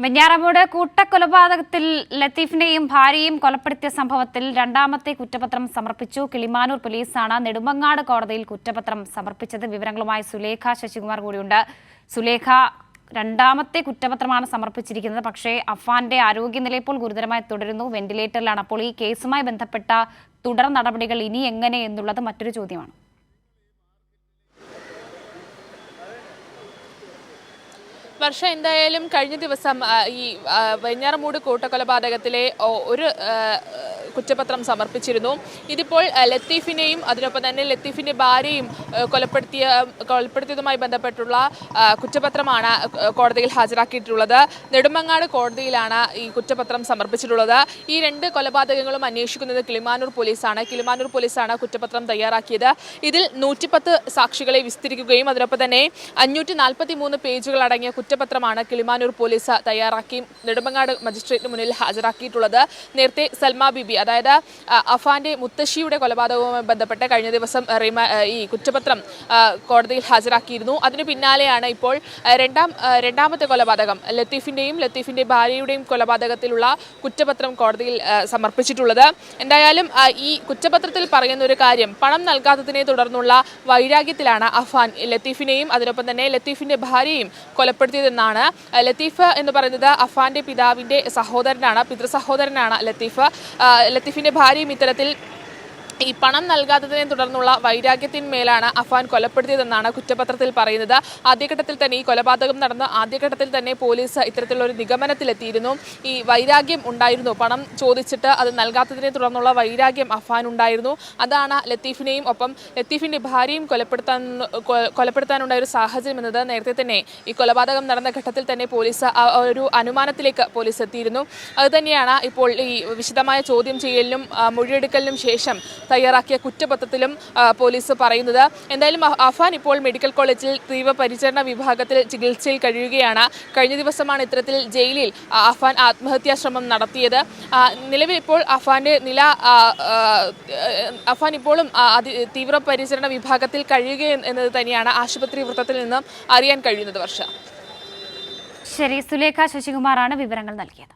വെഞ്ഞാറമൂട് കൂട്ടക്കൊലപാതകത്തിൽ ലത്തീഫിനെയും ഭാര്യയും കൊലപ്പെടുത്തിയ സംഭവത്തിൽ രണ്ടാമത്തെ കുറ്റപത്രം സമർപ്പിച്ചു. കിളിമാനൂർ പോലീസാണ് നെടുമങ്ങാട് കോടതിയിൽ കുറ്റപത്രം സമർപ്പിച്ചത്. വിവരങ്ങളുമായി സുലേഖ ശശികുമാർ കൂടിയുണ്ട്. സുലേഖ, രണ്ടാമത്തെ കുറ്റപത്രമാണ് സമർപ്പിച്ചിരിക്കുന്നത്. പക്ഷേ അഫാന്റെ ആരോഗ്യനില ഇപ്പോൾ ഗുരുതരമായി തുടരുന്നു, വെന്റിലേറ്ററിലാണ്. അപ്പോൾ ഈ കേസുമായി ബന്ധപ്പെട്ട തുടർ നടപടികൾ ഇനി എങ്ങനെ എന്നുള്ളത് മറ്റൊരു ചോദ്യമാണ്. വർഷ, എന്തായാലും കഴിഞ്ഞ ദിവസം ഈ വെഞ്ഞാറമൂട് കൂട്ടക്കൊലപാതകത്തിലെ ഒരു കുറ്റപത്രം സമർപ്പിച്ചിരുന്നു. ഇതിപ്പോൾ ലത്തീഫിനെയും അതിനൊപ്പം തന്നെ ലത്തീഫിന്റെ ഭാര്യയും കൊലപ്പെടുത്തിയതുമായി ബന്ധപ്പെട്ടുള്ള കുറ്റപത്രമാണ് കോടതിയിൽ ഹാജരാക്കിയിട്ടുള്ളത്. നെടുമങ്ങാട് കോടതിയിലാണ് ഈ കുറ്റപത്രം സമർപ്പിച്ചിട്ടുള്ളത്. ഈ രണ്ട് കൊലപാതകങ്ങളും അന്വേഷിക്കുന്നത് കിളിമാനൂർ പോലീസാണ് കുറ്റപത്രം തയ്യാറാക്കിയത്. ഇതിൽ 110 സാക്ഷികളെ വിസ്തരിക്കുകയും അതിനൊപ്പം തന്നെ 543 പേജുകൾ അടങ്ങിയ കുറ്റപത്രമാണ് കിളിമാനൂർ പോലീസ് തയ്യാറാക്കി നെടുമങ്ങാട് മജിസ്ട്രേറ്റിന് മുന്നിൽ ഹാജരാക്കിയിട്ടുള്ളത്. നേരത്തെ സൽമ ബിബി, അതായത് അഫാന്റെ മുത്തശ്ശിയുടെ കൊലപാതകവുമായി ബന്ധപ്പെട്ട് കഴിഞ്ഞ ദിവസം ഈ കുറ്റപത്രം കോടതിയിൽ ഹാജരാക്കിയിരുന്നു. അതിനു പിന്നാലെയാണ് ഇപ്പോൾ രണ്ടാമത്തെ കൊലപാതകം, ലത്തീഫിന്റെ ഭാര്യയുടെയും കൊലപാതകത്തിലുള്ള കുറ്റപത്രം കോടതിയിൽ സമർപ്പിച്ചിട്ടുള്ളത്. എന്തായാലും ഈ കുറ്റപത്രത്തിൽ പറയുന്ന ഒരു കാര്യം, പണം നൽകാത്തതിനെ തുടർന്നുള്ള വൈരാഗ്യത്തിലാണ് അഫാൻ ലത്തീഫിനെയും അതിനൊപ്പം തന്നെ ലത്തീഫിന്റെ ഭാര്യയും കൊലപ്പെടുത്തിയതെന്നാണ്. ലത്തീഫ് എന്ന് പറയുന്നത് അഫാന്റെ പിതാവിന്റെ പിതൃസഹോദരനാണ് ലത്തീഫിന്റെ ഭാര്യയും ഇത്തരത്തിൽ ഈ പണം നൽകാത്തതിനെ തുടർന്നുള്ള വൈരാഗ്യത്തിന്മേലാണ് അഫാൻ കൊലപ്പെടുത്തിയതെന്നാണ് കുറ്റപത്രത്തിൽ പറയുന്നത്. ആദ്യഘട്ടത്തിൽ തന്നെ ഈ കൊലപാതകം നടന്ന ആദ്യഘട്ടത്തിൽ തന്നെ പോലീസ് ഇത്തരത്തിലുള്ള ഒരു നിഗമനത്തിലെത്തിയിരുന്നു. ഈ വൈരാഗ്യം ഉണ്ടായിരുന്നു, പണം ചോദിച്ചിട്ട് അത് നൽകാത്തതിനെ തുടർന്നുള്ള വൈരാഗ്യം അഫാൻ ഉണ്ടായിരുന്നു. അതാണ് ലത്തീഫിനെയും ഒപ്പം ലത്തീഫിന്റെ ഭാര്യയും കൊലപ്പെടുത്താനുണ്ടായ ഒരു സാഹചര്യം എന്നത് നേരത്തെ തന്നെ ഈ കൊലപാതകം നടന്ന ഘട്ടത്തിൽ തന്നെ പോലീസ് ഒരു അനുമാനത്തിലേക്ക് പോലീസ് എത്തിയിരുന്നു. അതുതന്നെയാണ് ഇപ്പോൾ ഈ വിശദമായ ചോദ്യം ചെയ്യലിനും മൊഴിയെടുക്കലിനും ശേഷം തയ്യാറാക്കിയ കുറ്റപത്രത്തിലും പോലീസ് പറയുന്നത്. എന്തായാലും അഫാൻ ഇപ്പോൾ മെഡിക്കൽ കോളേജിൽ തീവ്രപരിചരണ വിഭാഗത്തിൽ ചികിത്സയിൽ കഴിയുകയാണ്. കഴിഞ്ഞ ദിവസമാണ് ഇത്തരത്തിൽ ജയിലിൽ അഫാൻ ആത്മഹത്യാ ശ്രമം നടത്തിയത്. നിലവിൽ ഇപ്പോൾ അഫാൻ ഇപ്പോഴും തീവ്രപരിചരണ വിഭാഗത്തിൽ കഴിയുക എന്നത് തന്നെയാണ് ആശുപത്രി വൃത്തത്തിൽ നിന്നും അറിയാൻ കഴിയുന്നത്. വർഷ. ശരി, സുലേഖ ശശികുമാറാണ് വിവരങ്ങൾ നൽകിയത്.